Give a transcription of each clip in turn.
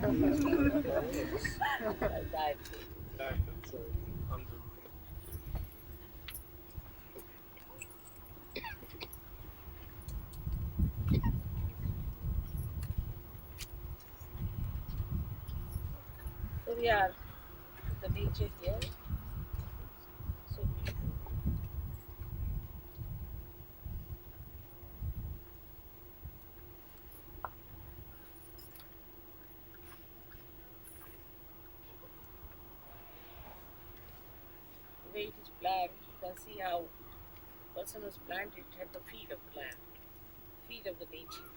I died. So, 100. So we are in the nature here. So beautiful. The way it is planned, you can see how person who's planned it at the feet of the land, feet of the nature.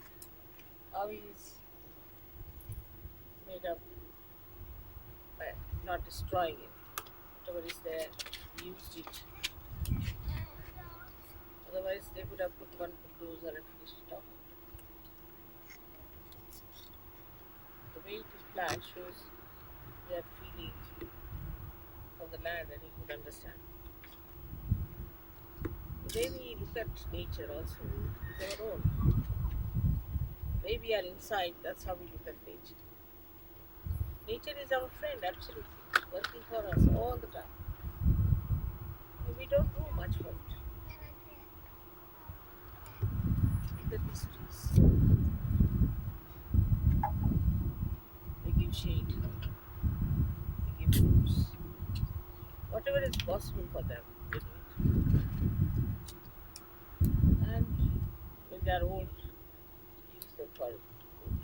How he is made up by not destroying it. Whatever is there, he used it. Otherwise, they would have put one bulldozer and finished it off. The way it is planned shows that feeling for the land and he could understand. The way we look at nature also is our own. The way we are inside, that's how we look at nature. Nature is our friend, absolutely, working for us all the time. And we don't do much for it. Look at these trees. They give shade, they give fruits. Whatever is possible for them, they do it. And when they are old, use them for food.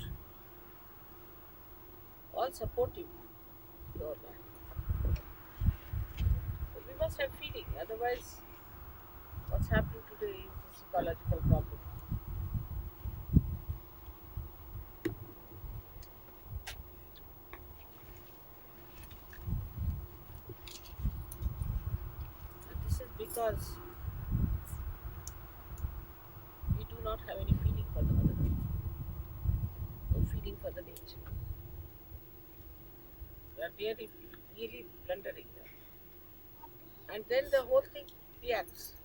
All supportive to our life. But we must have feeling, otherwise, what's happening today is this ecological problem. And this is because we do not have any feeling for the mother earth, no feeling for the nature. We are really blundering them. And then the whole thing reacts.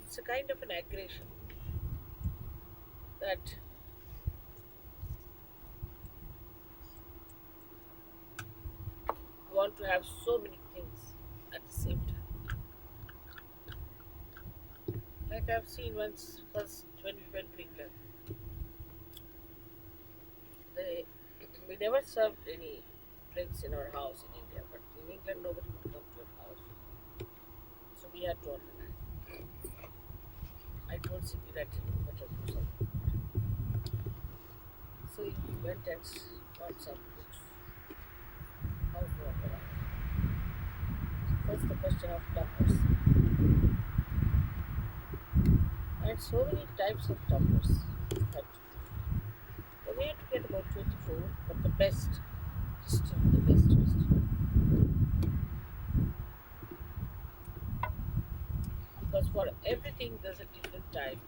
It's a kind of an aggression that want to have so many things at the same time. Like I've seen once, first when we went to England, they, we never served any drinks in our house in India, but in England nobody would come to your house. So we had to organize. I told Sippy that you better do something. So he went and got some books. How to organize. First the question of tuppers. And so many types of tuppers. But we had to get about 24, but the best, crystal, the best crystal. Because for everything there's a different type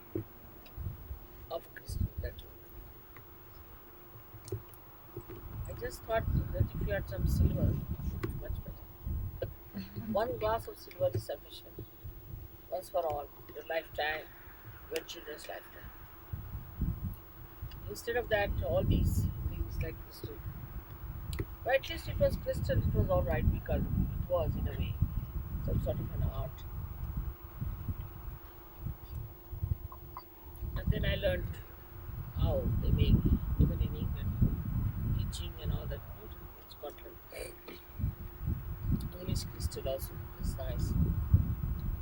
of crystal that I just thought that if you had some silver, much better. One glass of silver is sufficient, once for all, your lifetime, your children's lifetime. Instead of that, all these things like crystal. But at least it was crystal, it was alright because it was, in a way, some sort of an art. And then I learned how they make, even in England, etching and all that beautiful in Scotland. English crystal also is nice.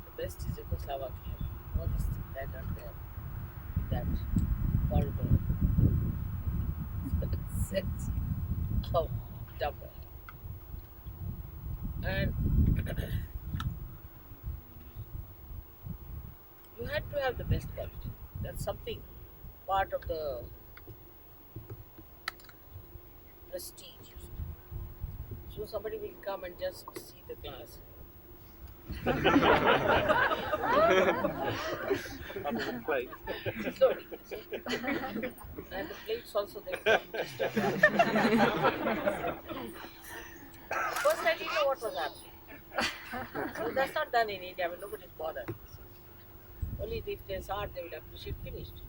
The best is Czechoslovakia. All these things that are there with that horrible sense of double. And you had to have the best quality. That's something part of the prestige. So somebody will come and just see the glass. Under the plate. Sorry. And the plates also they come just First I didn't know what was happening. So that's not done in India, but nobody's bothered. Only if there's art, they will appreciate finished.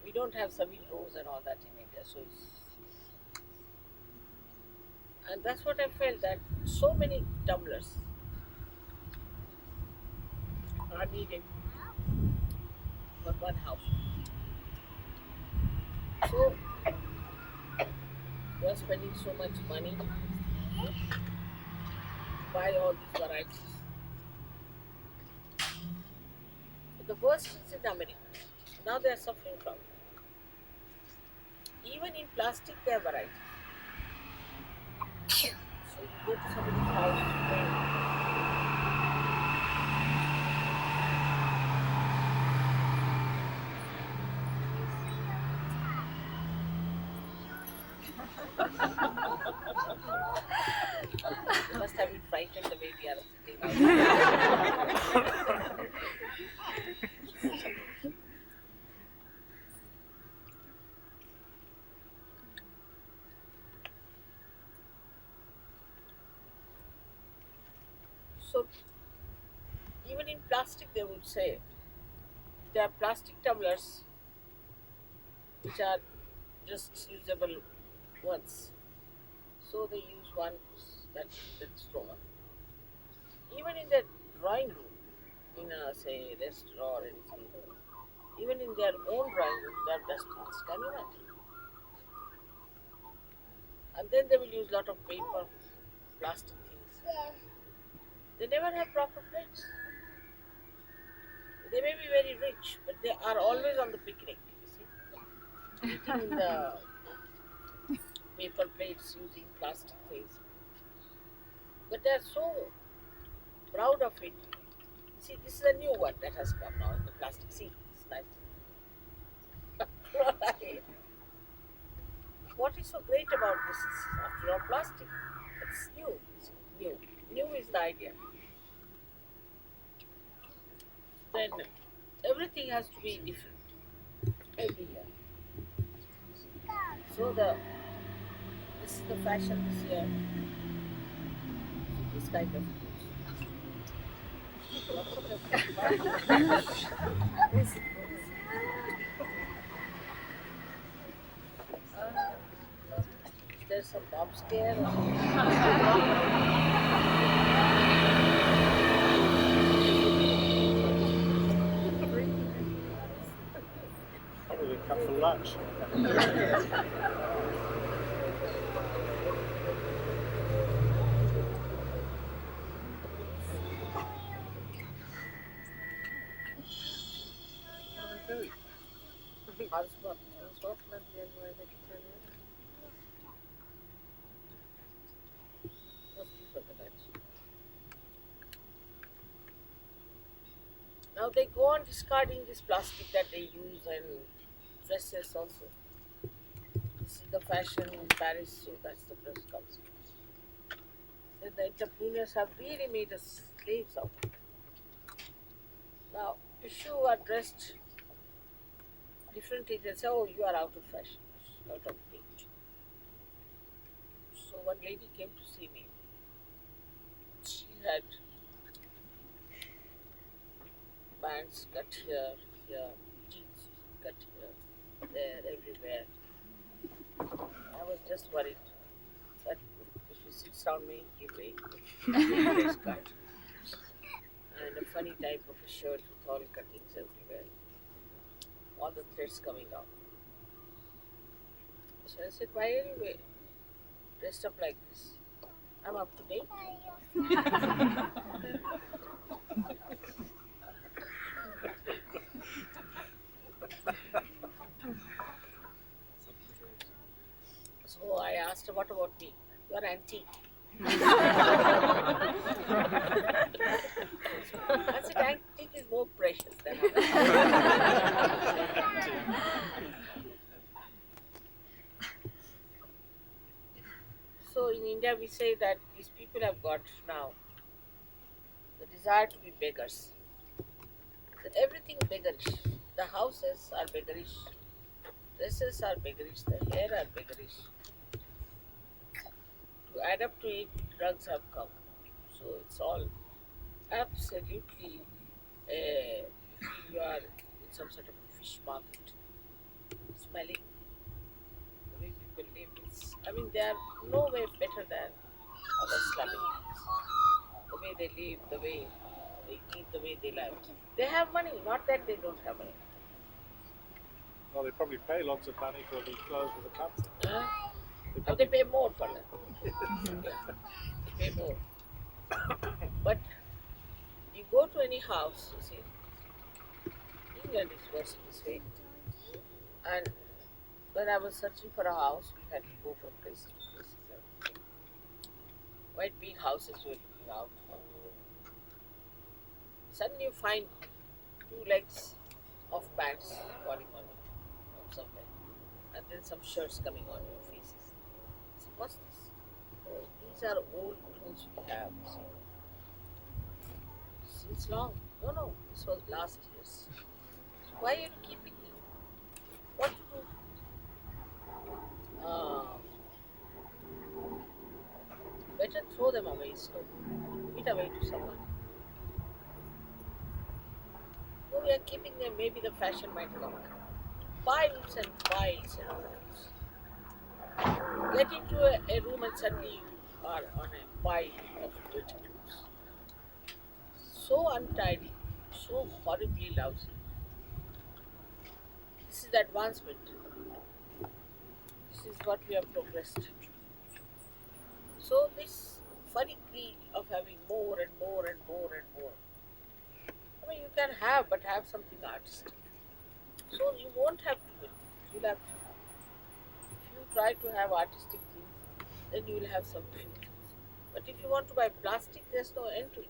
We don't have Savile Rose and all that in India, so and that's what I felt that so many tumblers are needed for one house. So we're spending so much money to buy all these varieties. But the worst is in America. Now they are suffering from it. Even in plastic, there are varieties. So you go to somebody's house, they must have been frightened the way we are sitting out. So even in plastic, they would say there are plastic tumblers which are just usable once. So they use one that's stronger. Even in the drawing room, in a say restaurant or anything, even in their own drawing room, they have dustbins. Can you imagine? And then they will use lot of paper, plastic things. They never have proper plates. They may be very rich, but they are always on the picnic. You see, eating in the paper plates using plastic things. But they are so proud of it. See, this is a new one that has come now in the plastic. See, it's nice. What is so great about this is, after all, plastic. It's new. It's new. New is the idea. Then everything has to be different every year. So this is the fashion this year. This kind of clothes. There's some bomb scare. Probably come for lunch. Now they go on discarding this plastic that they use and dresses also. This is the fashion in Paris, so that's the press comes. Then the entrepreneurs have really made us slaves of it. Now, if you are dressed differently, they say, oh, you are out of fashion, out of date. So one lady came to see me. She had bands cut here, jeans cut here, there, everywhere. I was just worried that if she sits on me, give way. Face cut. And a funny type of a shirt with all cuttings everywhere. All the threads coming out. So I said, why are you dressed up like this? I'm up to date. So I asked her, what about me? You're antique. I said, antique is more precious than So in India, we say that these people have got now the desire to be beggars. So everything beggarish. The houses are beggarish, dresses are beggarish, the hair are beggarish. To add up to it, drugs have come. So it's all absolutely You are in some sort of a fish market, smelling the way people live. I mean, they are no way better than our Islamic. The way they live, the way they eat, the way they live. They have money, not that they don't have money. Well, they probably pay lots of money for the clothes of the country. Huh? They Or they probably pay more for them. Yeah, they pay more. But you go to any house, you see, England is worse this way. And when I was searching for a house, we had to go from places to places. And quite big houses we were looking out. Suddenly you find two legs of pants falling on you from somewhere, and then some shirts coming on your faces. So what's this? Oh, these are old clothes we have. Since long. No, no, this was last year's. So why are you keeping them? What to do? Uh, Better throw them away. So give it away to someone. No, we are keeping them. Maybe the fashion might come back. Piles and piles and piles. Get into a room and suddenly you are on a pile of dirty clothes. So untidy, so horribly lousy. This is the advancement. This is what we have progressed. So this funny greed of having more and more and more and more. I mean, you can have, but have something artistic. So you won't have to win. You'll have, if you try to have artistic things, then you will have some few things. But if you want to buy plastic, there's no end to it.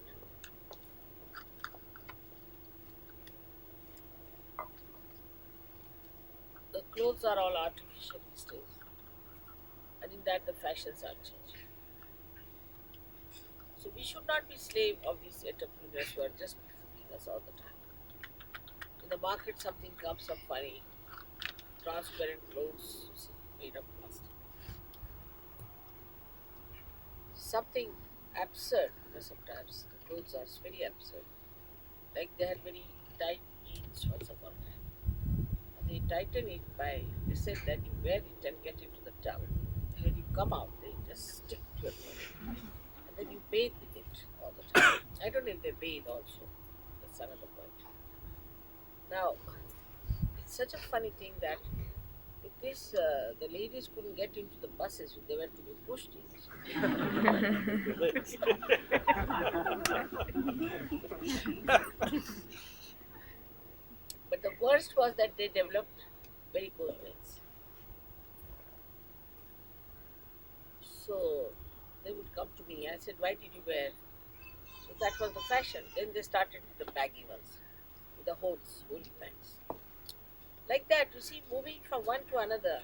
The clothes are all artificial these days, and in that the fashions are changing. So we should not be slave of these entrepreneurs who are just fooling us all the time. In the market, something comes up funny, transparent clothes made of plastic. Something absurd, sometimes the clothes are very absurd. Like they had very tight jeans once upon a time. And they tighten it by, they said that you wear it and get into the tub. And when you come out, they just stick to your body. And then you bathe with it all the time. I don't know if they bathe also. That's another point. Now, it's such a funny thing that with this, the ladies couldn't get into the buses, they were to be pushed in. But the worst was that they developed varicose veins. So they would come to me. I said, "Why did you wear?" So that was the fashion. Then they started with the baggy ones, with the holes, holy pants. Like that, you see, moving from one to another,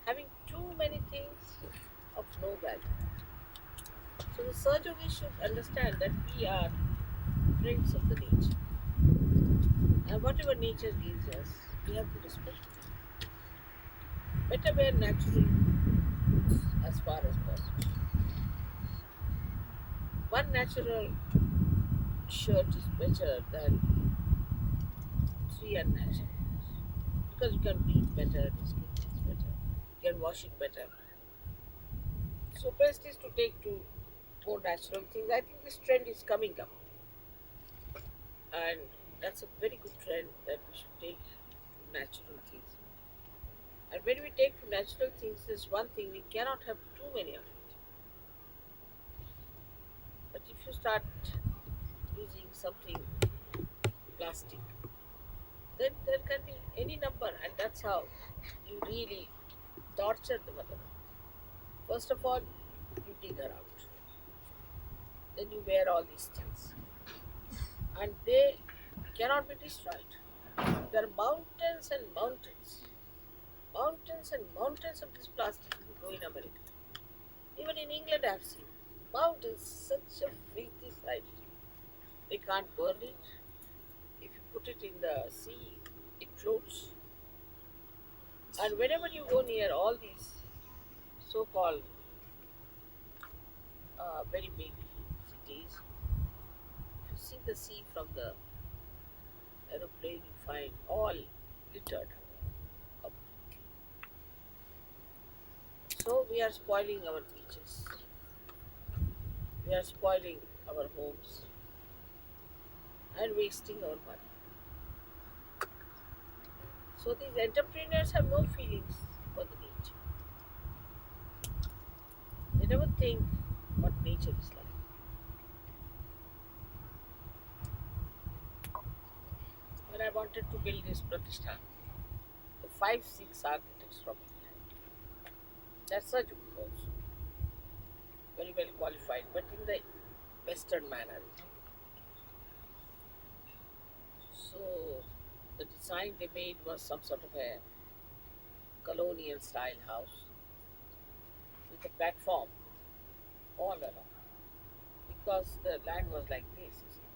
having too many things of no value. So the surgery should understand that we are friends of the nature. And whatever nature gives us, we have to respect it. Better wear natural as far as possible. One natural shirt is better than three unnatural. Because you can breathe better, the skin is better, you can wash it better. So best is to take to more natural things. I think this trend is coming up, and that's a very good trend that we should take to natural things. And when we take to natural things, there's one thing we cannot have too many of it. But if you start using something plastic, then there can be any number, and that's how you really torture the mother. First of all, you dig her out, then you wear all these things, and they cannot be destroyed. There are mountains and mountains of this plastic if you go in America. Even in England, I have seen mountains, such a freaky sight. They can't burn it. If you put it in the sea, it floats. And whenever you go near all these so called very big cities, you see the sea from the aeroplane you find all littered up. So we are spoiling our beaches. We are spoiling our homes and wasting our money. So these entrepreneurs have no feelings for the nature. They never think what nature is like. When I wanted to build this Pratishthan, the 5, 6 architects from India, that's such also very well qualified, but in the Western manner. So the design they made was some sort of a colonial style house with a platform all around because the land was like this. You see.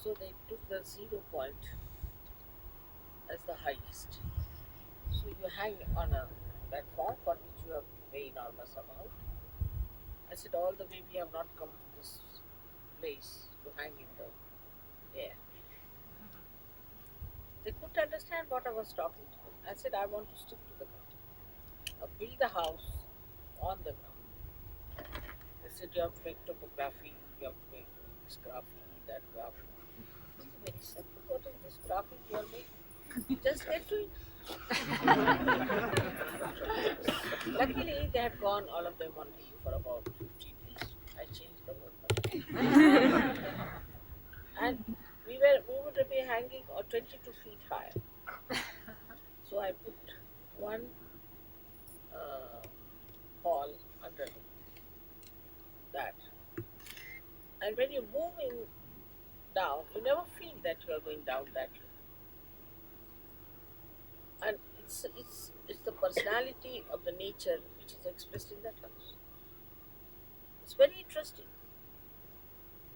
So they took the 0 point as the highest. So you hang on a platform for which you have to pay enormous amount. I said all the way we have not come to this place to hang in the air. They couldn't understand what I was talking to them. I said I want to stick to the ground. Build the house on the ground. They said you have to make topography, you have to make this graphy, that graphy. This is very simple. What is this graphy you are making? Just get to it. Luckily, they had gone all of them on leave for about 15 days. I changed the whole thing. And we would be hanging 22 feet high. So I put one hall underneath that. And when you're moving down, you never feel that you are going down that way. And it's the personality of the nature which is expressed in that house. It's very interesting.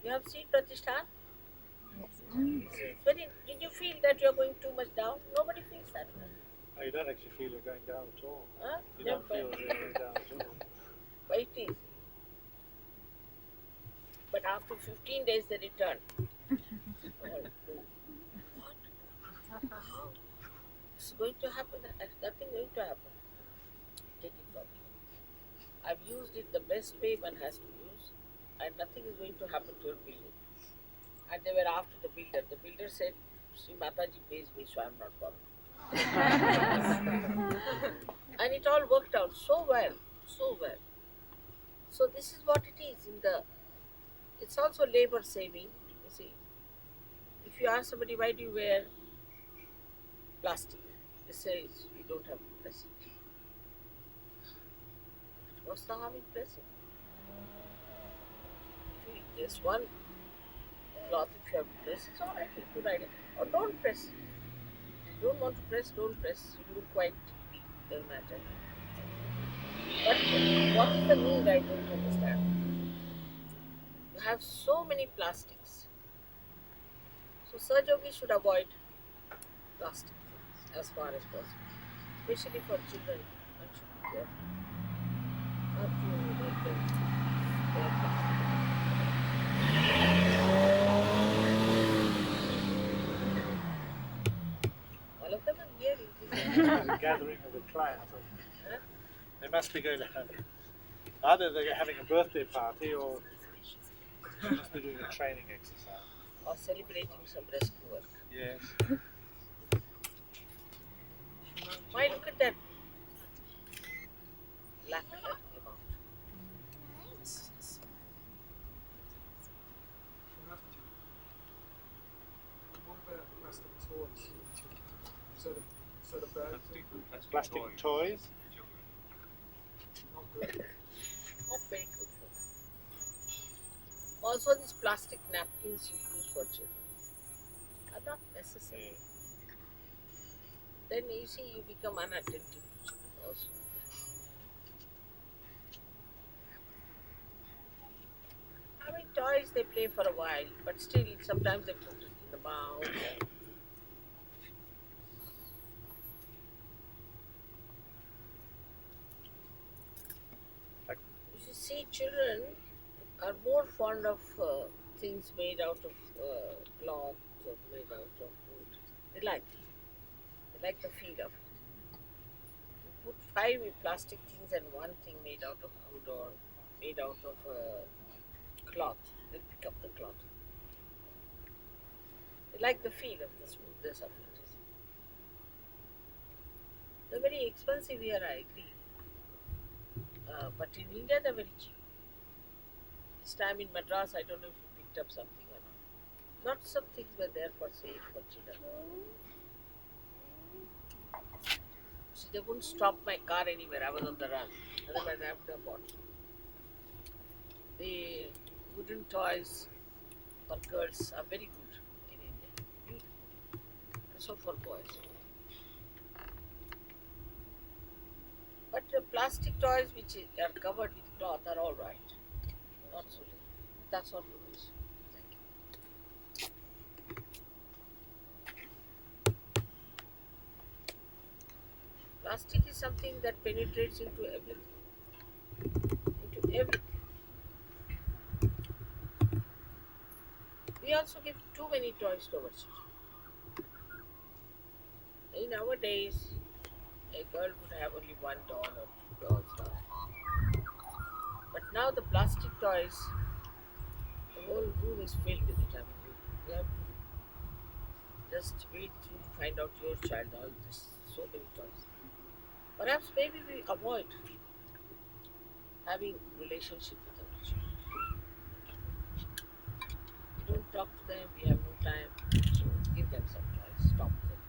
You have seen Pratishthan? Did you feel that you are going too much down? Nobody feels that way. No, you don't actually feel you're going down at all. Huh? You don't feel that you're going down at all. But it is. But after 15 days they return. What? How? It's going to happen. There's nothing going to happen. Take it from me. I've used it the best way one has to use, and nothing is going to happen to your building. And they were after the builder. The builder said, Sri Mataji pays me, so I'm not bothered. And it all worked out so well, so well. So this is what it is it's also labor saving, you see. If you ask somebody why do you wear plastic, they say we don't have to press it. What's the harm in pressing? There's one cloth if you have to press, it's alright, it's a good idea. Or don't press. If you don't want to press, don't press. You look quite weak, doesn't matter. But what is the need? I don't understand. You have so many plastics. So Sahaja should avoid plastic things as far as possible. Especially for children, one should be careful. Not to make them wear plastic. All of them are here. The gathering of the clans. Huh? They must be going to have either they're having a birthday party or they must be doing a training exercise. Or celebrating some rescue work. Yes. Why look at that black that came out? What about plastic toys? So the birds Plastic toys. not good. Not very good for them. Also, these plastic napkins you use for children are not necessary. Then you see you become unattentive to children also. I mean, toys they play for a while, but still sometimes they put it in the mouth. And you see, children are more fond of things made out of cloth, made out of wood. They like the feel of it. You put five plastic things and one thing made out of wood or made out of cloth. They'll pick up the cloth. They like the feel of the smoothness of it. They're very expensive here, I agree. But in India, they're very cheap. This time in Madras, I don't know if you picked up something or not. Lots of things were there for sale for children. See, they wouldn't stop my car anywhere. I was on the run. Otherwise, I would have bought. The wooden toys for girls are very good in India. Beautiful. Also for boys. But the plastic toys which are covered with cloth are all right. Not so late. That's all rules. Thank you. Plastic is something that penetrates into everything. Into everything. We also give too many toys to our children. In our days, a girl would have only one doll or two dolls now. But now the plastic toys, the whole room is filled with it. I mean, you have to just wait through, find out your child. All this, so many toys. Perhaps maybe we avoid having relationship with our children. We don't talk to them. We have no time. So give them some toys. Stop them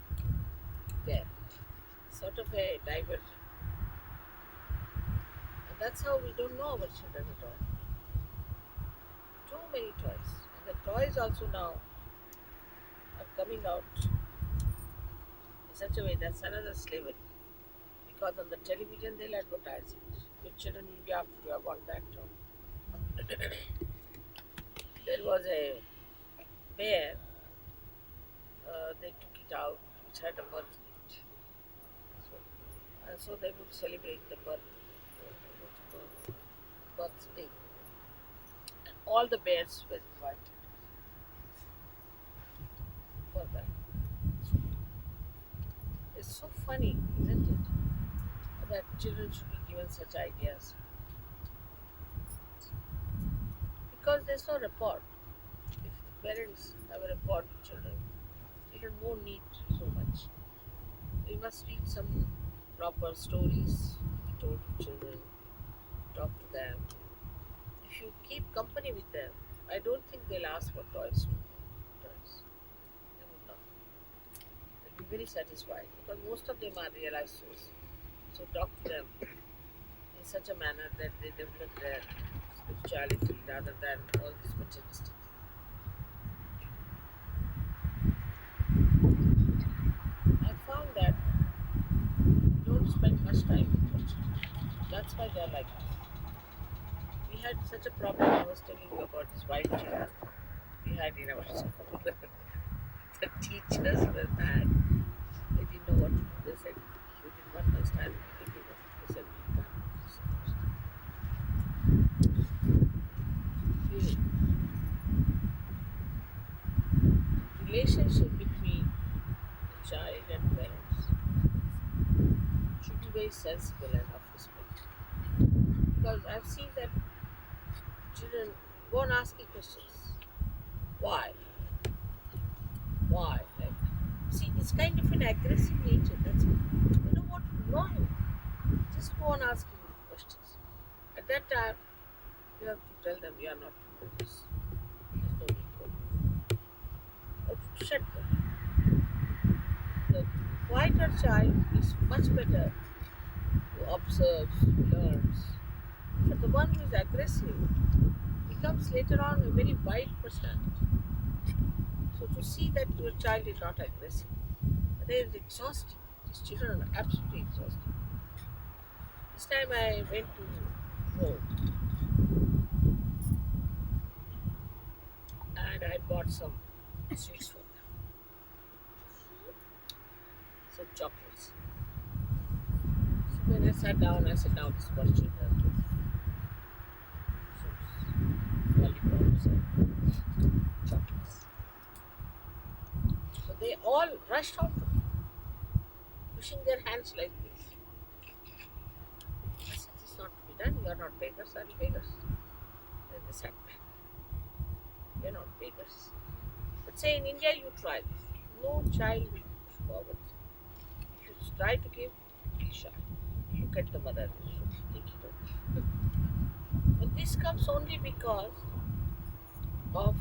there. Sort of a diversion. And that's how we don't know our children at all. Too many toys. And the toys also now are coming out in such a way that's another slavery. Because on the television they'll advertise it. Your children will be after you. I want that toy. There was a bear. They took it out, which had a birth in it. And so they would celebrate the birthday. And all the bears were invited for that. It's so funny, isn't it? That children should be given such ideas. Because there's no rapport. If the parents have a rapport with children, children won't need so much. We must read some proper stories to be told to children, talk to them. If you keep company with them, I don't think they'll ask for toys. They would not. They'll be very satisfied because most of them are realized souls. So talk to them in such a manner that they develop their spirituality rather than all this materialistic. I found that we don't spend much time with children. That's why they're like this. We had such a problem. I was telling you about this white children we had in our school. The teachers were bad. They didn't know what to do. They said, we didn't understand. We didn't know. They said, we can't do this. The relationship between the child and parents should be very sensible and of respect. Because I've seen that children go on asking questions. Why? Why? Like, see, it's kind of an aggressive nature. That's it. You don't want to know him. Just go on asking questions. At that time, you have to tell them you are not to do this. There's no need for it. Or to shut them. The quieter child is much better who observes, who learns. But the one who is aggressive becomes later on a very wild personality. So to see that your child is not aggressive, they are exhausting. These children are absolutely exhausting. This time I went to Rome and I bought some sweets for them, some chocolates. So when I sat down, this for children. Some lollipops and chocolates. They all rushed out, pushing their hands like this. I said, this is not to be done. You are not beggars, are you beggars? Then they sat back. You are not beggars. But say in India, you try this. No child will push forward. If you try to give, be shy. Look at the mother. She take it over. But this comes only because of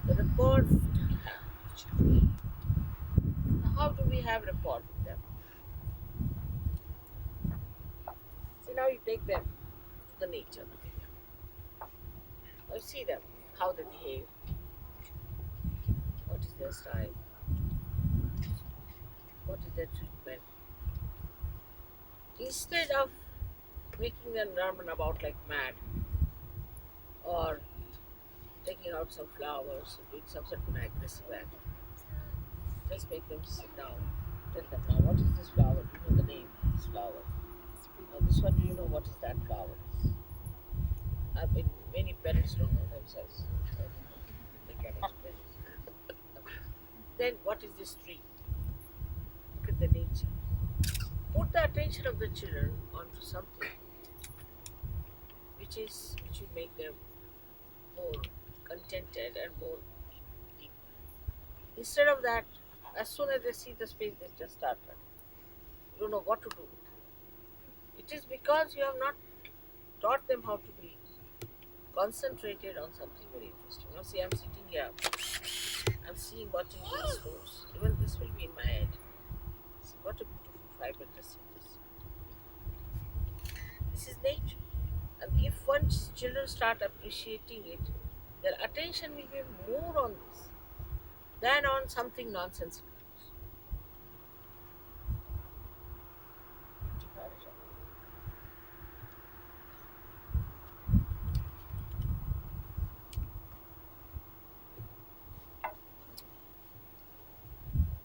the rapport we have with children. How do we have rapport with them? See, now you take them to the nature. Now see them, how they behave, what is their style, what is their treatment. Instead of making them run about like mad or taking out some flowers or doing some certain aggressive act, just make them sit down. Tell them now, what is this flower? Do you know the name of this flower? Now this one, do you know what is that flower? I mean, many parents don't know themselves. So they can explain. Then what is this tree? Look at the nature. Put the attention of the children onto something which will make them more contented and more deep. Instead of that, as soon as they see the space, they just start running. You don't know what to do with it. It is because you have not taught them how to be concentrated on something very interesting. Now see, I'm sitting here. I'm seeing, watching these stones. Even this will be in my head. See, what a beautiful fiber. Just see this. This is nature. And if once children start appreciating it, their attention will be more on this than on something nonsensical.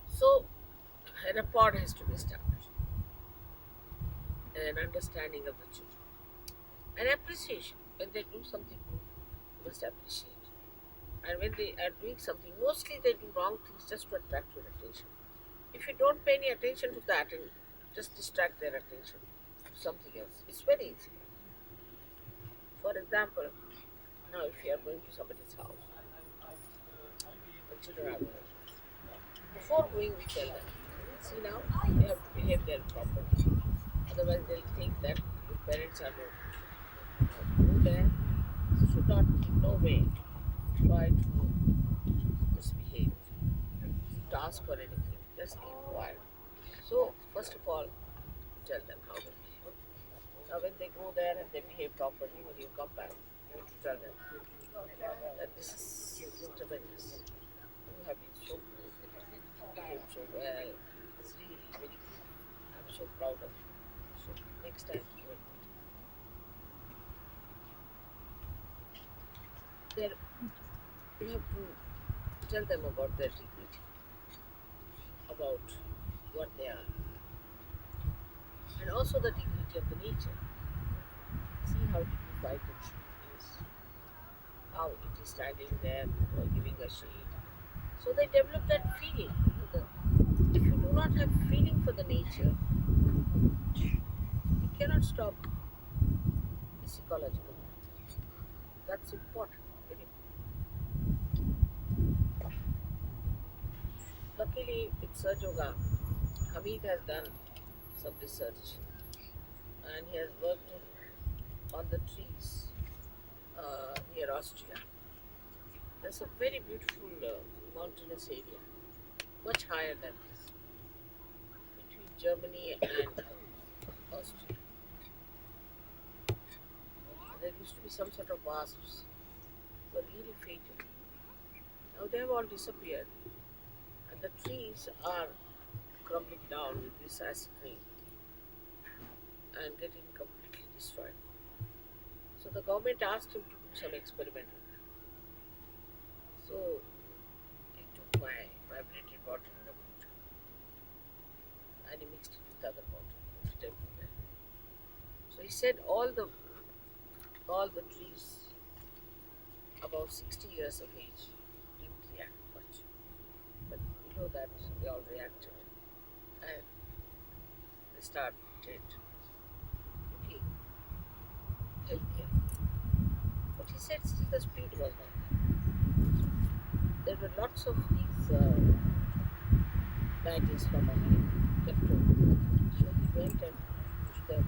So, a rapport has to be established, an understanding of the children, an appreciation. When they do something good, you must appreciate. And when they are doing something, mostly they do wrong things just to attract your attention. If you don't pay any attention to that and just distract their attention to something else, it's very easy. For example, now if you are going to somebody's house, the children are going. Before going, we tell them, see now, you have to behave there properly. Otherwise, they'll think that your parents are rude. Go there, should not, in no way, try to misbehave, to ask for anything. Just keep quiet. So, first of all, tell them how to behave. Now, when they go there and they behave properly, when you come back, you have to tell them that this is tremendous. You have been so good, behaved so well. It's really very good. I'm so proud of you. So, next time, do it. There, you have to tell them about their dignity, about what they are, and also the dignity of the nature. See how dignified the tree is, how it is standing there or giving a shade. So they develop that feeling. If you do not have feeling for the nature, you cannot stop the psychological. That's important. Very important. Luckily, with Sahaja, Hamid has done some research and he has worked on the trees near Austria. There's a very beautiful mountainous area, much higher than this, between Germany and Austria. And there used to be some sort of wasps, were really fatal. Now they have all disappeared, and the trees are crumbling down with this acid rain and getting completely destroyed. So the government asked him to do some experiment with that. So he took my vibrated water in a boot and he mixed it with other water, put it everywhere. So he said all the trees above 60 years of age didn't react much. But know that they all reacted and they started looking healthier. But he said still the speed was not there. There were lots of these badges from America left over. So he went and pushed them.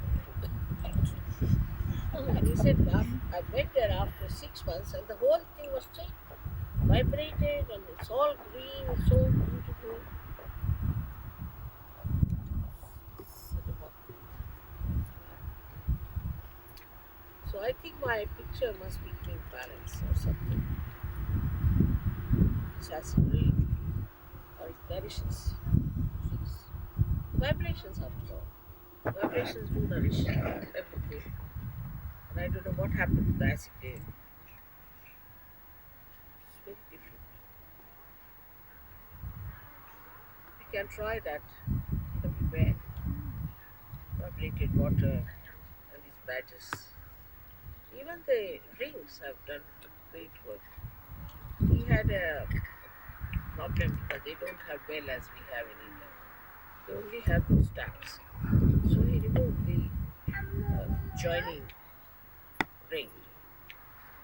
And he said, I went there after 6 months and the whole thing was changed. Vibrated and it's all green, it's so beautiful. So I think my picture must be green balance or something. Which has green or it nourishes trees. Vibrations after all. Vibrations do nourish everything. And I don't know what happened to the acid day. It's very different. We can try that everywhere. Vibrated water and these badges. Even the rings have done great work. He had a problem because they don't have well as we have in India. They only have those taps. So he removed the joining ring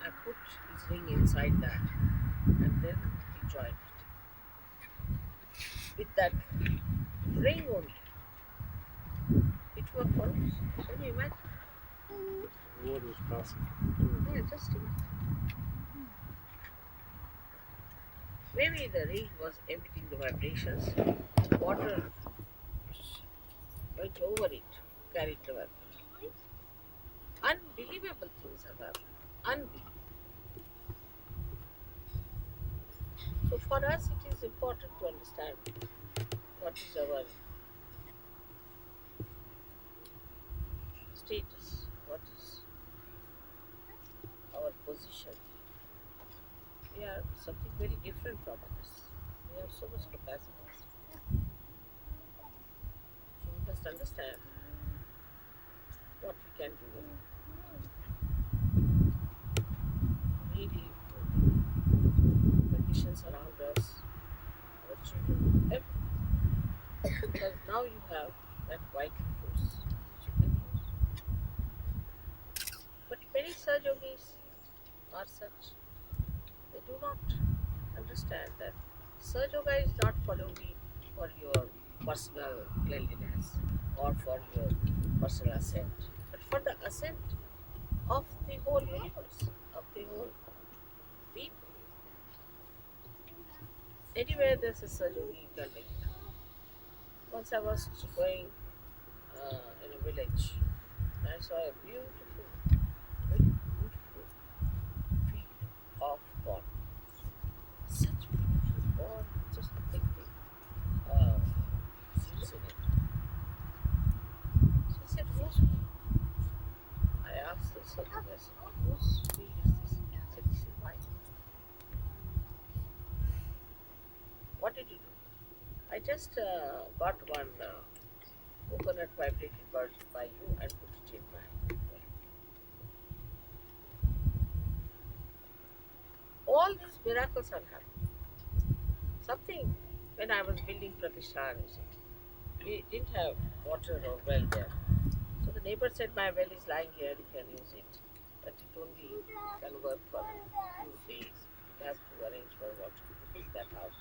and put his ring inside that and then he joined it. With that ring only. It worked wonders. Can you imagine? The water was passing. Yeah, just imagine. Maybe the ring was emitting the vibrations. Water went over it, carried the vibrations. Unbelievable things have happened. Unbelievable. So for us it is important to understand what is our status, what is our position. We are something very different from others. We have so much capacity. So we must understand what we can do. Really improve the conditions around us, our children, everything. Because now you have that vital force which you can use. But many Sahaja yogis are such. They do not understand that Sahaja yoga is not for only for your personal cleanliness or for your personal ascent, but for the ascent of the whole universe, of the whole people. Anywhere there's a Sahaja yogi, you can make it. Once I was going in a village, I saw a beautiful, very beautiful field of corn. Such beautiful corn, just thinking seeds in it. So I said, whose field? I asked the servant, I said, whose field is this? He said, this is mine. What did you do? I just got one coconut vibrated bird by you and put it in my well. All these miracles are happening. Something when I was building Pratishthan, we didn't have water or well there. So the neighbor said, my well is lying here, you can use it. But it only can work for a few days. You have to arrange for water to build that house.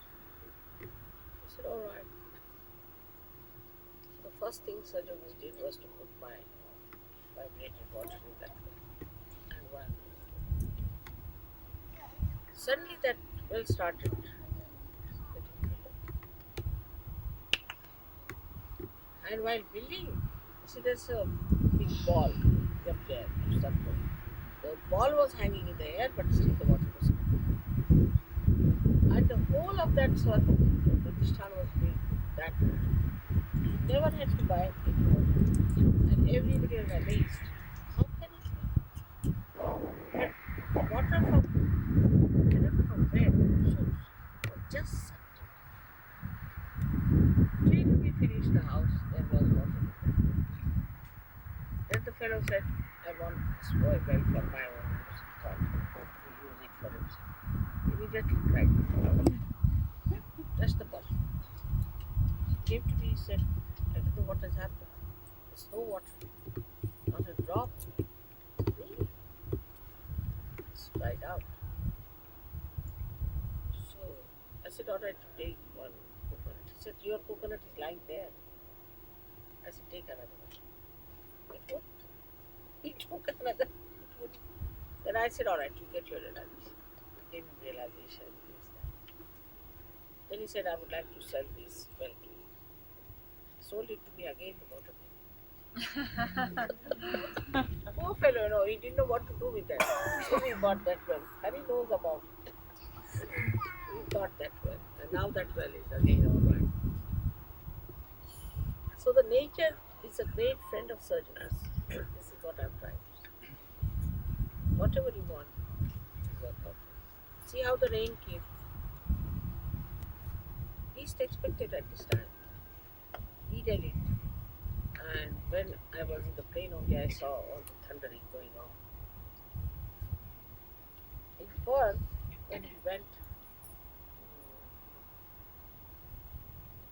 I said, all right. So the first thing Sahaja yogis did was to put my vibrated water in that well. And one. Suddenly that well started getting filled. And while building, you see there's a big ball up there, circle. The ball was hanging in the air, but still the water was coming. And the whole of that circle, the Pratishthan was being that water. You never had to buy any water. And everybody was amazed. How can it be? But water from, I don't know from where, source, was just sucked in. Till we finished the house, there was water. Then the fellow said, I want this well for my own use. He thought to use it for himself. Immediately cried. Just the bottle. Came to me, he said, I don't know what has happened. There's no water, not a drop. Really? It's dried out. So I said, all right, take one coconut. He said, your coconut is lying there. I said, take another one. It would. He took another. It would. Then I said, all right, you get your realization. He gave him realization. This, that. Then he said, I would like to sell this well to you. He sold it to me again about a poor fellow, no, he didn't know what to do with that. So he bought that well. Harry knows about it. He got that well. And now that well is again all right. So the nature is a great friend of surgeons. This is what I'm trying to say. Whatever you want, work out. See how the rain came. Least expected at this time. He did it. And when I was in the plane only, I saw all the thundering going on. In Perth, when we went to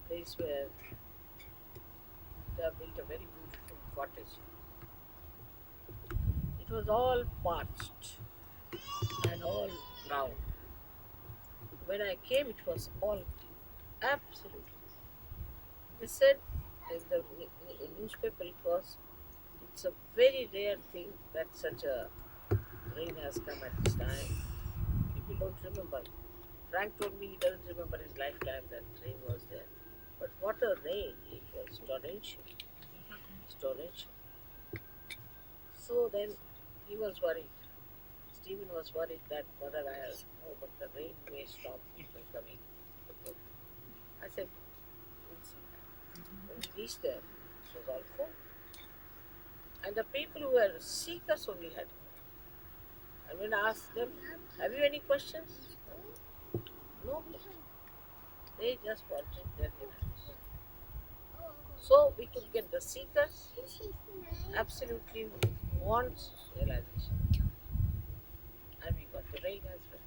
a place where they have built a very beautiful cottage, it was all parched and all brown. When I came, it was all absolutely. They said in the newspaper it's a very rare thing that such a rain has come at this time. People don't remember. Frank told me he doesn't remember his lifetime that rain was there. But what a rain! It was torrential. Torrential. So then he was worried. Stephen was worried that whether I have, oh, but the rain may stop from coming. I said, we'll see. When we reached there, it was all full. And the people who were seekers only had. And when I asked them, have you any questions? No. They just wanted their realization. So we could get the seekers absolutely wants realization. And we got the rain as well.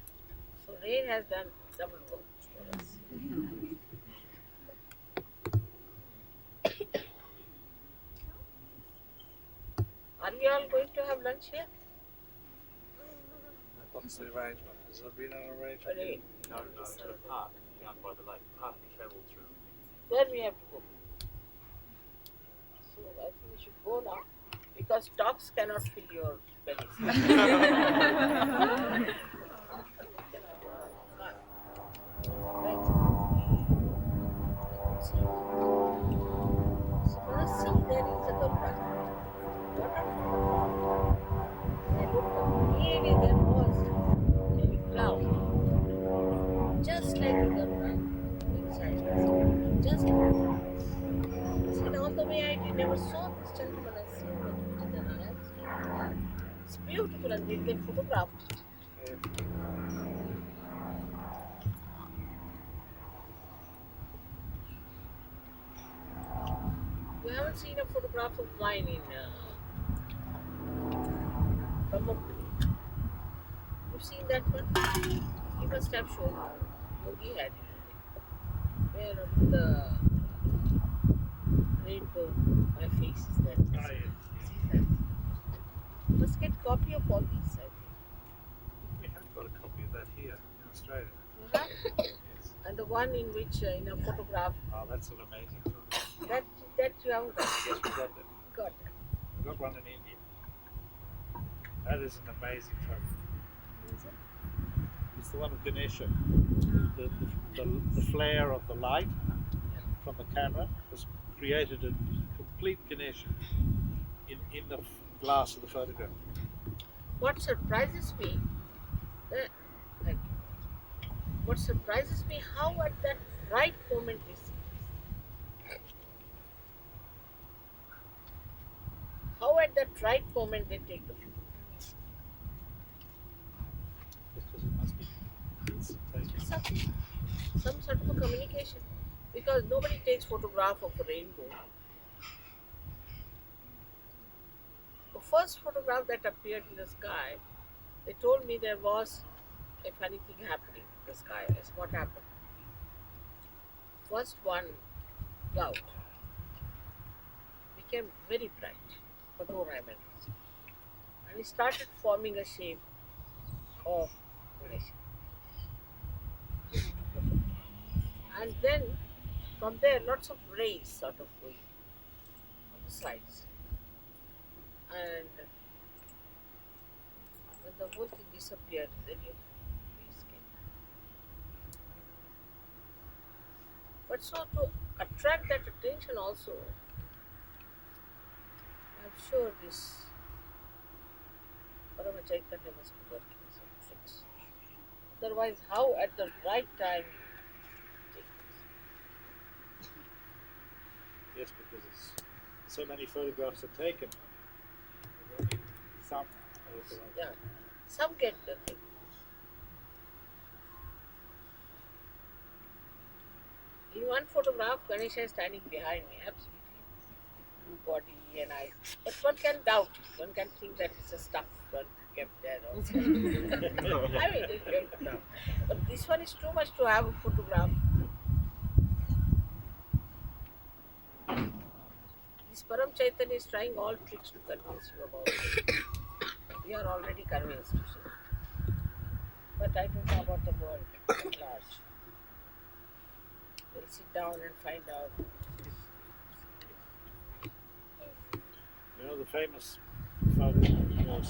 So rain has done double work for us. Are we all going to have lunch here? What's the arrangement? Has there been an arrangement? Rain. No, it's at a park down by the lake. Park we travel through. Where we have to go? So I think we should go now because talks cannot fill your bellies. So first see there is a Ganga. I looked up. Really there was a cloud, just like a Ganga inside. Just like that. And on the way I never saw this gentleman. I see him with the eyes. It's beautiful and they photographed it. You haven't seen a photograph of mine in Brahmapur. You've seen that one? He must have shown you. Yogi had it. Where on the rainbow, my face is there. Oh, yeah. See that? You must get copy of all these, I think. We have got a copy of that here in Australia. You have? Yes. And the one in which, in a photograph, Oh, that's an amazing photo. that you haven't got. Yes, we got that. Got. We got one in India. That is an amazing photo. Is it? It's the one of Ganesha. The flare of the light from the camera has created a complete Ganesha in the glass of the photograph. What surprises me, thank you. What surprises me, how at that right moment we see. How at that right moment they take the photo. Because it must be instantaneous. Some sort of a communication. Because nobody takes photograph of a rainbow. The first photograph that appeared in the sky, they told me there was, if anything happening in the sky, that's what happened. First one cloud became very bright for no rhyme and reason. And it started forming a shape of Ganesha. And then from there, lots of rays sort of going on the sides. And when the whole thing disappeared, then your face came. But so to attract that attention also, I'm sure this Parama Chaitanya must have worked with some tricks. Otherwise, how at the right time take this? Yes, because so many photographs are taken. There's only some. Yeah, some get the thing. In one photograph, Ganesha is standing behind me, absolutely. Blue body and eyes. But one can doubt it. One can think that it's a stuff one kept there also. I mean, it's kept now. But this one is too much to have a photograph. This Param Chaitanya is trying all tricks to convince you about it. We are already convinced, you see. But I don't know about the world at large. We'll sit down and find out. You know the famous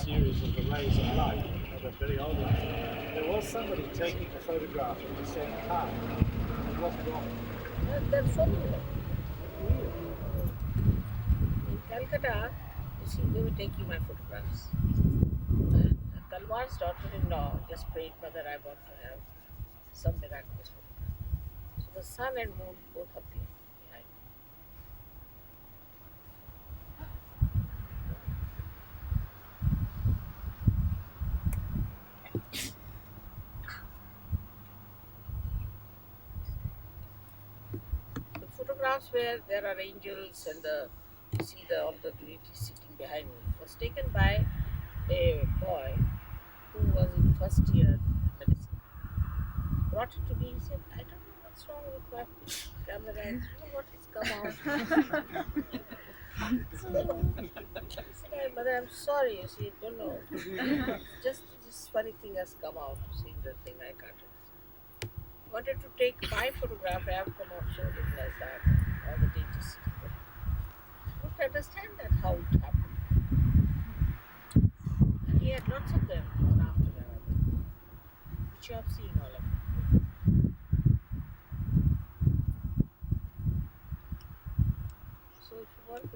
series of the rays of light, the very old one. There was somebody taking a photograph at the same time. It wasn't wrong. That's so weird. In Calcutta, you see, they were taking my photographs. And Talwar's daughter-in-law just prayed, Mother, I want to have some miraculous photograph. So the sun and moon both appear behind me. The photographs where there are angels and you see all the deities sitting behind me was taken by a boy who was in first year medicine. Brought it to me, he said, I don't know what's wrong with my camera. I don't know what has come out. I said, Mother, I'm sorry, you see, I don't know. Just this funny thing has come out, seeing the thing I can't understand. Wanted to take my photograph, I have come out so little as that. All the deities sitting there. Couldn't understand that, how it happened. And he had lots of them, one after another, which you have seen all of them. So if you want to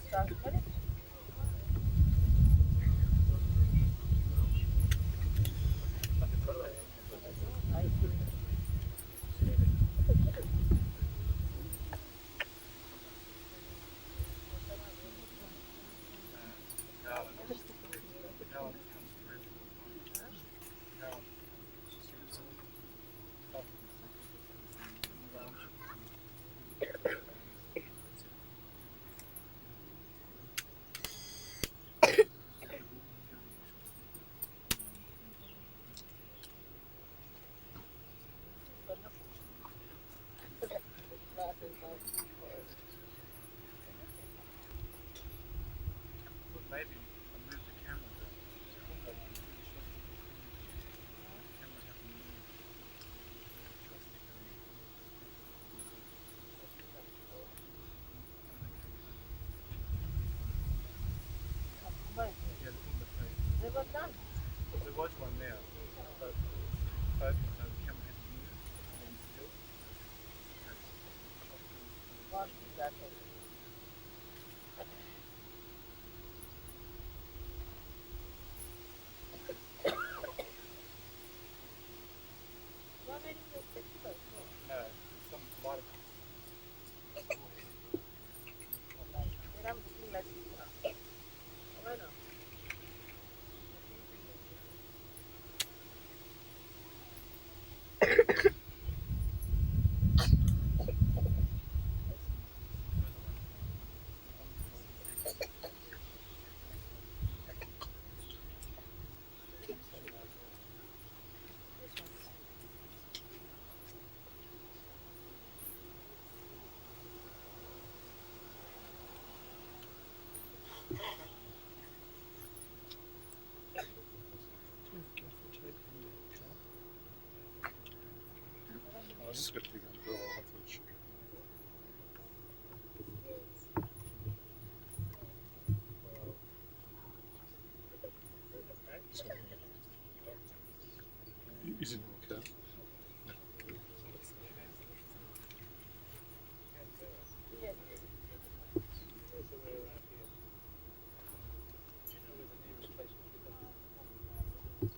transfer it. Maybe I move the camera down. They were done. There was one there. But not do that also. You are wearing your spectacles, no? No, some light. Like, then I'm looking like you. Why not? This one. Oh, this is going to be going well. I thought it should be. So, is it okay? Yes. There's the way around here. Do you know where the nearest place would be?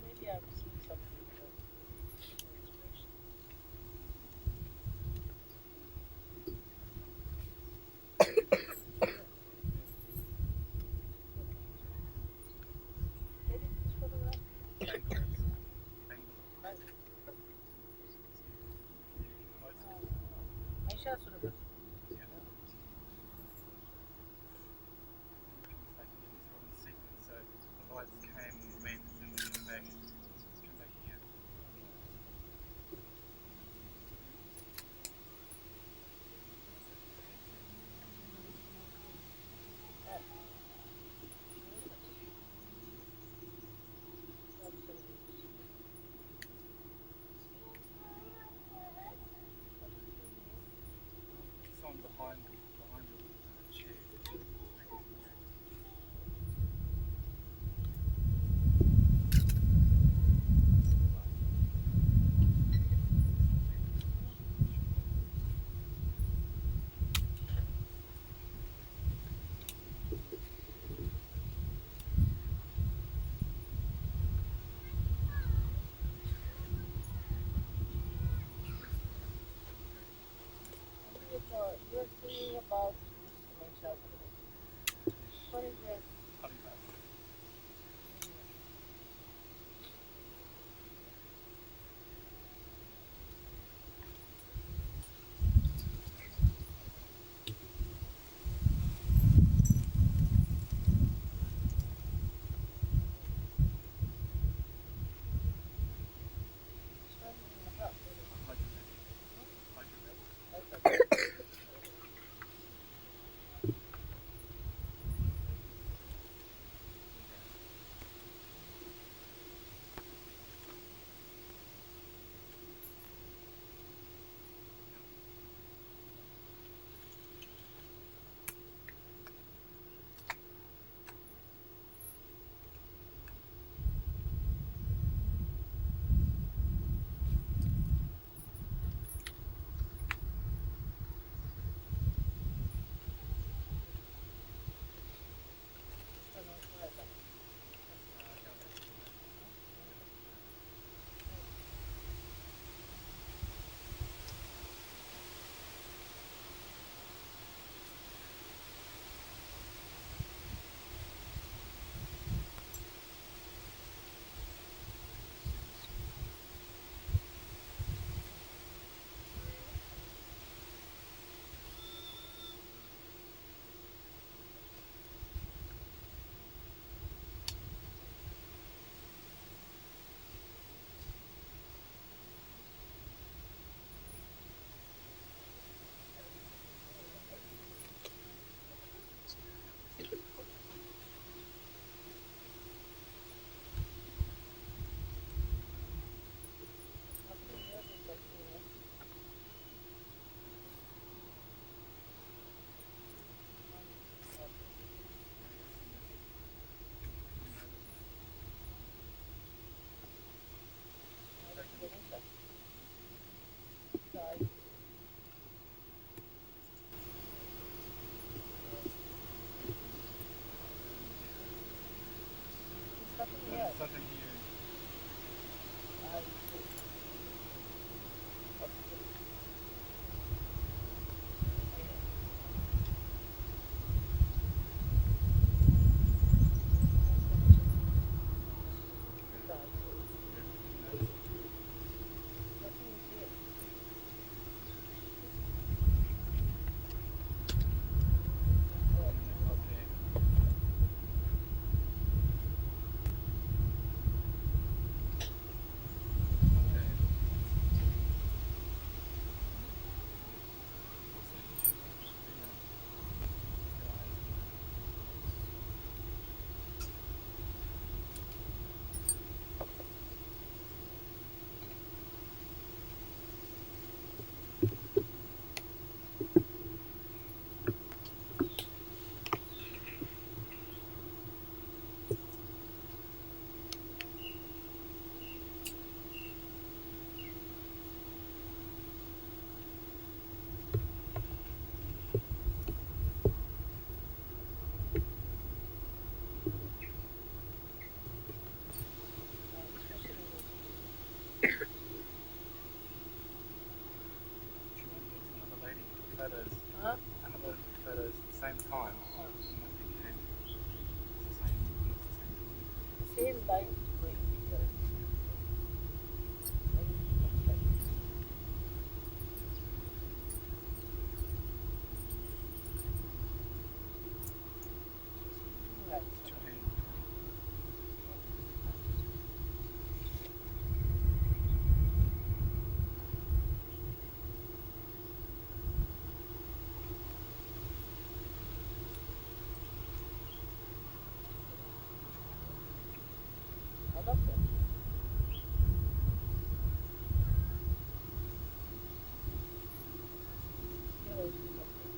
Maybe I've seen something. Where is this photograph? Mahishasura. Behind your chair. You're singing about Mahishasura. What is this? photos. Huh? And I looked at the photos at the same time. Oh. And I became it's the same. Same line going here. Right. All of them. Here also something.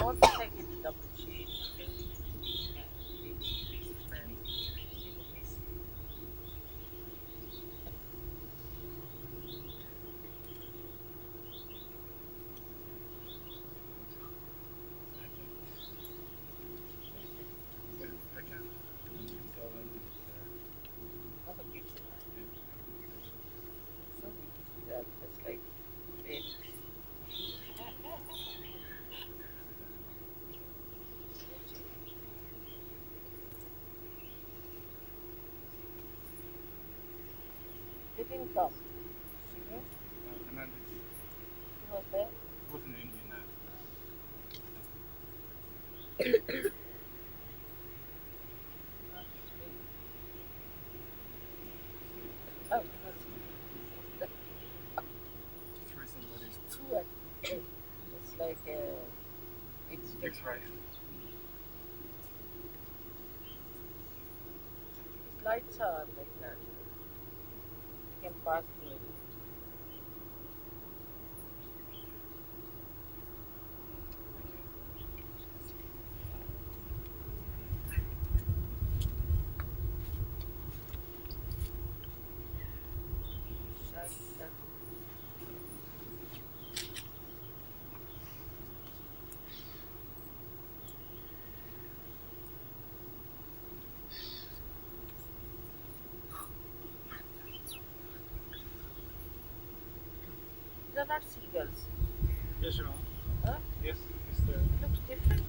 Once I get the double chain, so beautiful. It's like it. They didn't come. You know? And then She was there. it wasn't Indian now. Oh, Through somebody's it's true. It's like it's X-ray. lights are like that. You can pass through it. Sahaja. These are not seagulls. Yes, you are. Huh? Yes, yes, It looks different.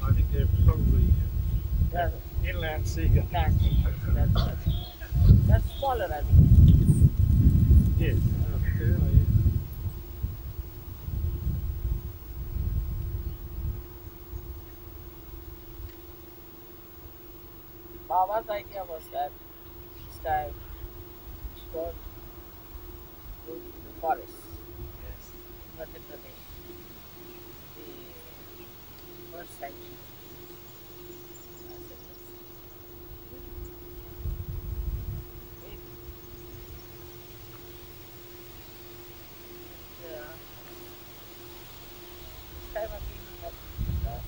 I think they're probably They're inland seagulls. land seagulls. That's smaller, I think. Yes, I think they are, yeah. Baba's idea was that this time we should all go to the forest Yes. in Madhya Pradesh. The first section. I said, let's see. Maybe. This time again we have to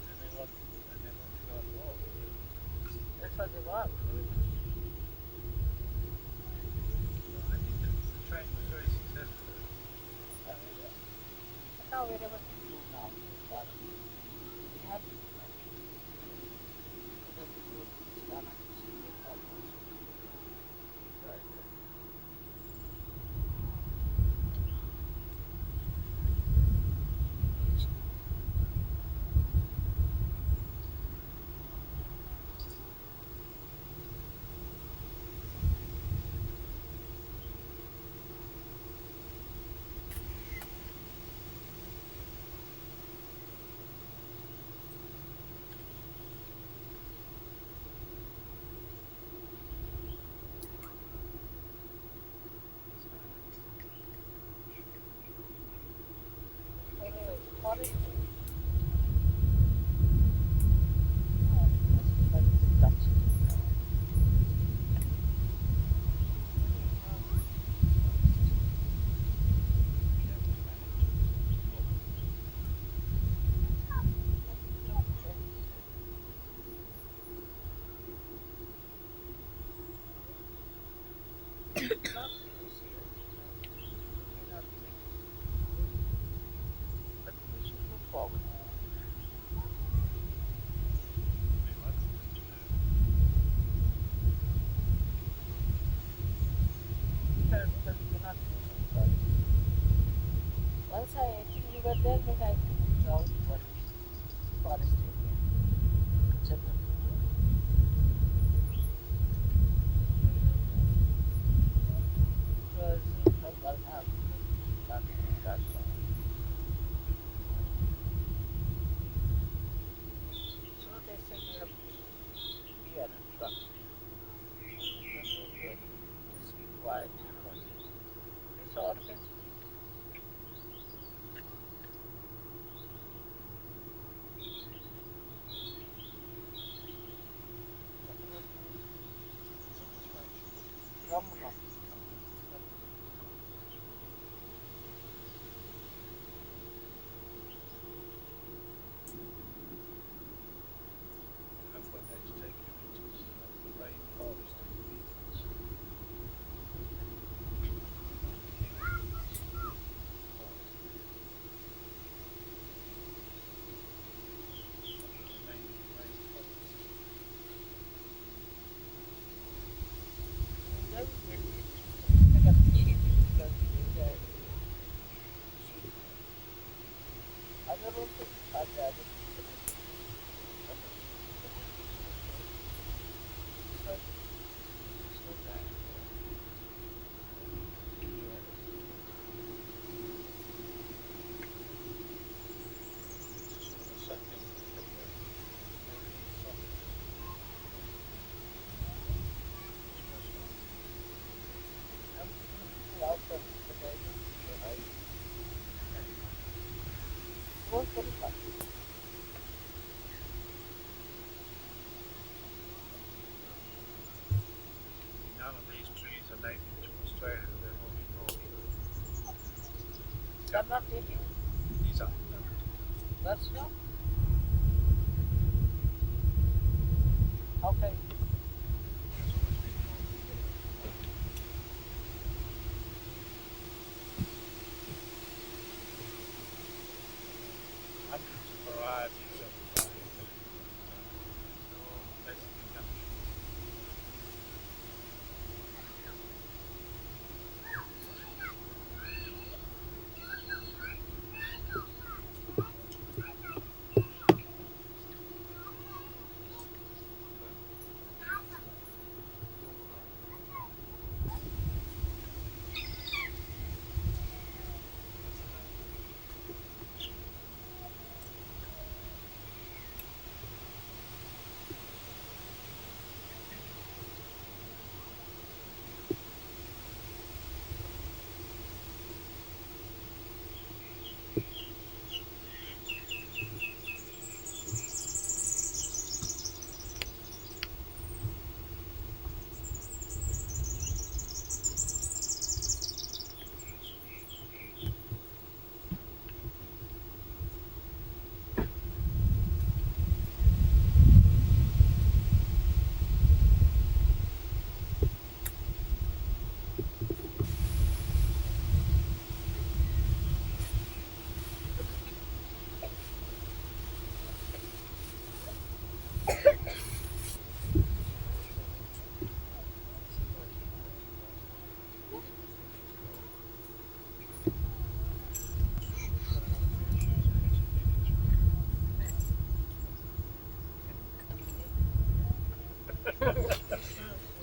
And they want to go to they were. I think the train was very successful. Now wherever we go now, but we have to whether we go to this Ghana to see Nepal also. Right. Forest. That is Dutch. Not this year. May not be next year. But we should look forward. But we cannot see the forest. Once I think we were there when I traveled to one forest area. General. It was from Balham. So they said you have to be here in front. Nothing here. Just be quiet. It's all okay. No, no. That's when they take you into the rainforest and the beaches. None of these trees are native to Australia, they've all been brought in. I'm not taking. These are. That's not. Okay. Hundreds of varieties of they're all basically country.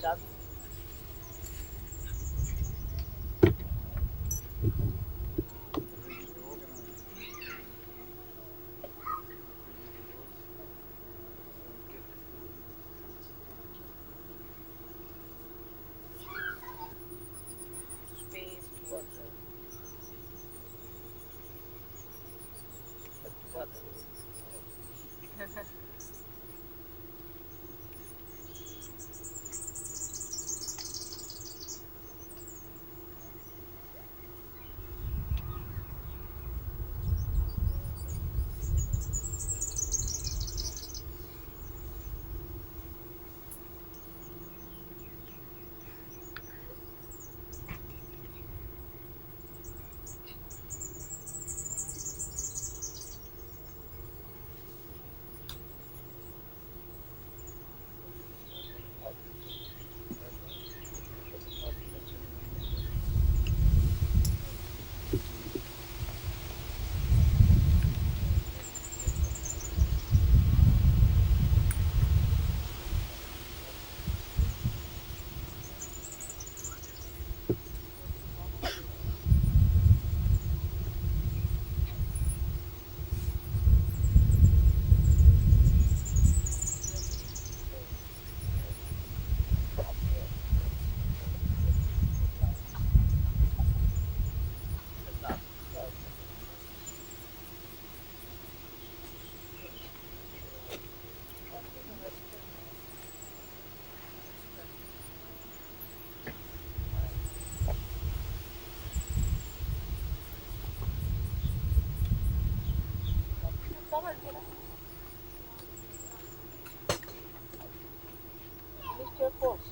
done. Space, water, water. Come on, finish your course.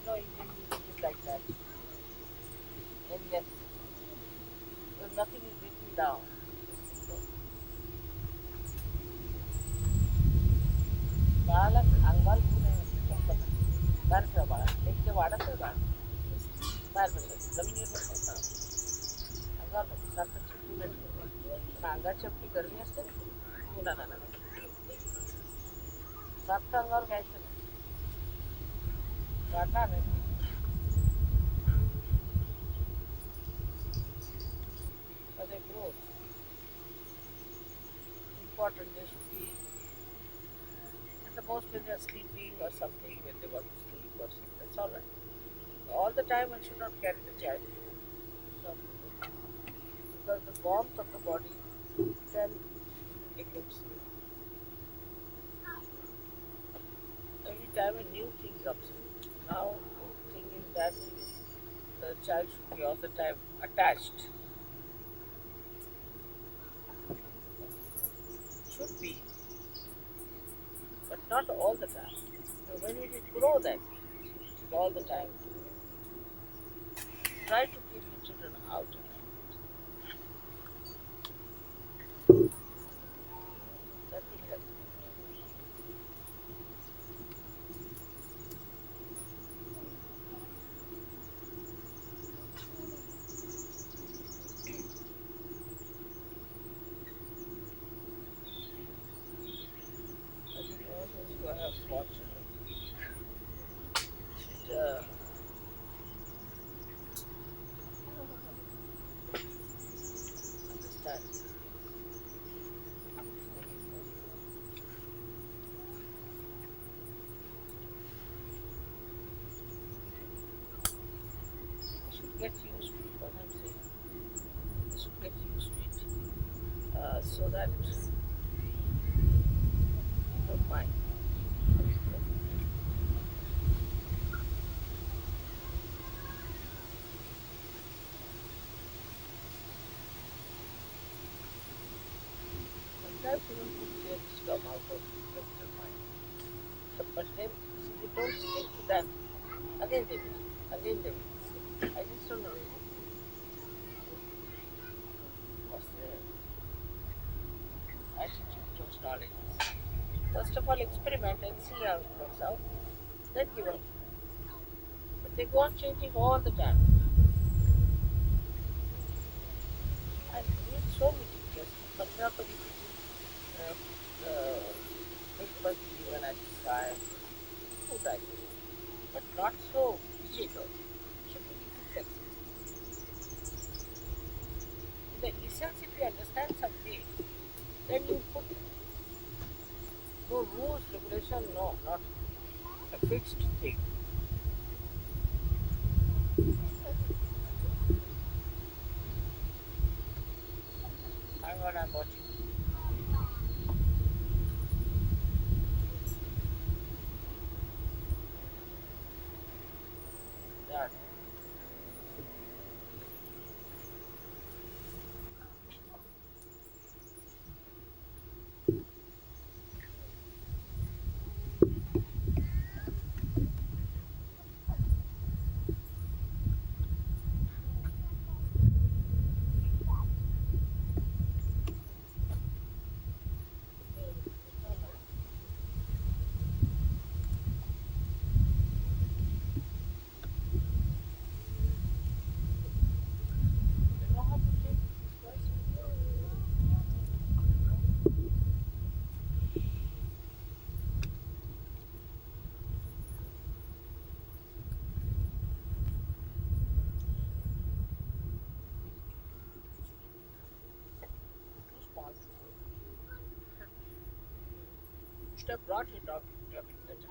No, Indian music is like that. Endless. Because nothing is written down. बालक अंगाल पुणे बारसं बाळा एक ते वाढत बाळ बाहेर बसत जमिनीवर बसत अंगावर बसत सारखं चिपकून पण अंगाची आपली गरमी असते ना उन्हाळ्याला सारखं अंगावर घ्यायचं नाही वाढणार नाही but they grow. Important they should be at the most when they are sleeping or something, when they want to sleep or something, that's all right. All the time one should not carry the child. So, because the warmth of the body can make him sleep. Every time a new thing comes in. Now the thing is that the child should be all the time attached. Should be, but not all the time. So when it will grow then, it is all the time. Try to keep the children out of it. That will help. I think all those who have small children should understand. They should get used to it, what I'm saying. They should get used to it so that they don't mind. Sometimes even good kids come out of their mind. But then, see, they don't stick to that. Again they will. Again they will. I just don't know what's their attitude towards knowledge. First of all, experiment and see how it works out. Then give up. But they go on changing all the time. And it's so ridiculous. For example, if it is milk sense, if you understand something, then you put no rules, regulation, no, not a fixed thing. I'm what I'm watching. That. You know how to take this place? Too small. You should have brought your dog. It would have been better.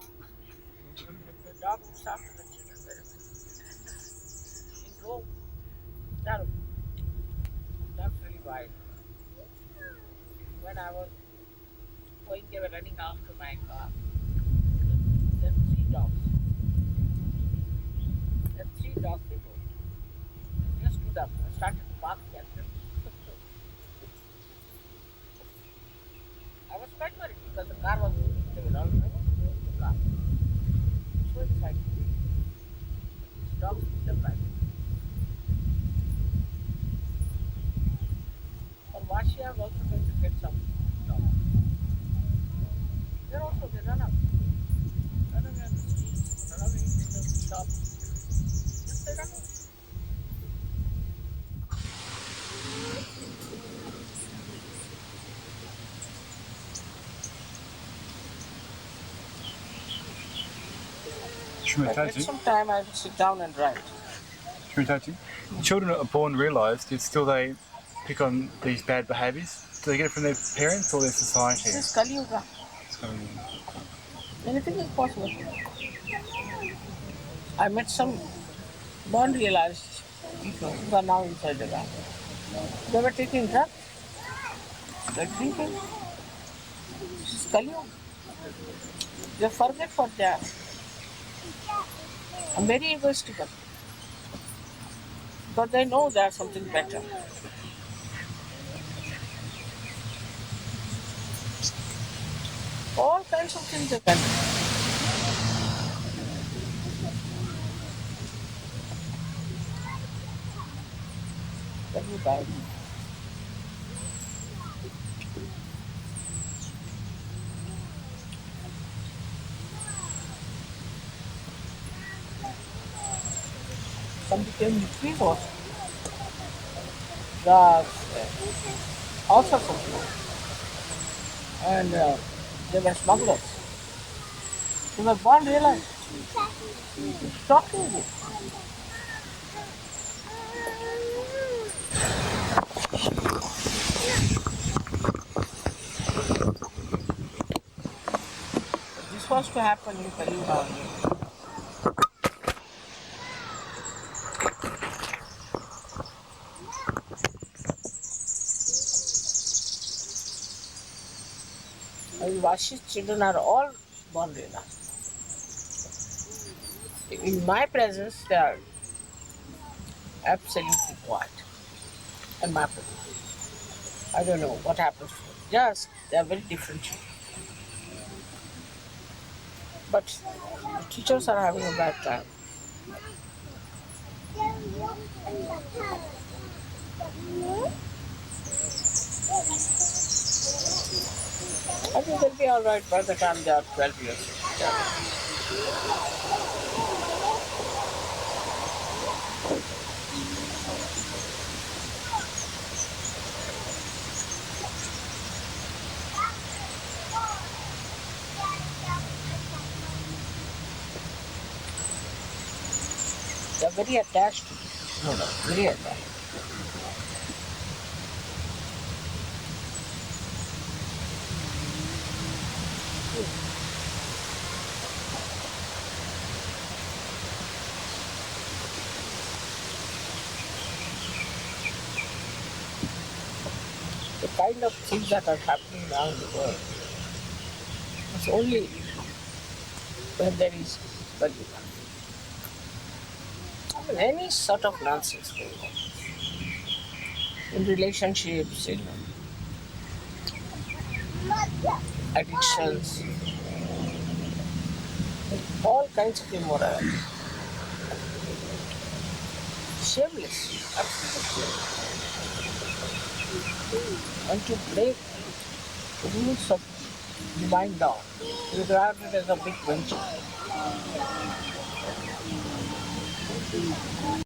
The dog looks after the children very well. In Rome, that, that's really wild. When I was going, they were running after my car. There were three dogs. There were three dogs they told. Just stood up. I started to bark at them. I was quite worried because the car was moving. They were all running the car. So excited. These dogs picked up right. For Vashi, I'm also going to get some dogs. They're also, they run up. Run away on the streets, run away in the shop. Just they run away. I get Shumataji, some time, I will sit down and write. children are born realised, yet still they pick on these bad behaviours. Do they get it from their parents or their society? This is Kali Yuga. So, Anything is possible. I met some non-realized people who are now inside the gang. They were taking drugs, they're drinking. This is Kali Yuga. They forget what they are. I'm very egoistical. But they know there's something better. All kinds of things they can do. Very bad. Some became trees also. Drugs, all sorts of things. And they were smugglers. They were born realized. Shocking you. This was to happen in Kali Yuga. And Vashi's children are all born realized. In my presence, they are absolutely quiet. In my presence. I don't know what happens to them. Just, they are very different children. But the teachers are having a bad time. I think they'll be alright by the time they are 12 years. They're very attached to this. No, very attached. kind of things that are happening around the world. It's only when there is well, I mean, any sort of nonsense going on in relationships, in addictions, all kinds of immorality. Shameless, absolutely. And to break the rules of divine law, regarded as a big venture.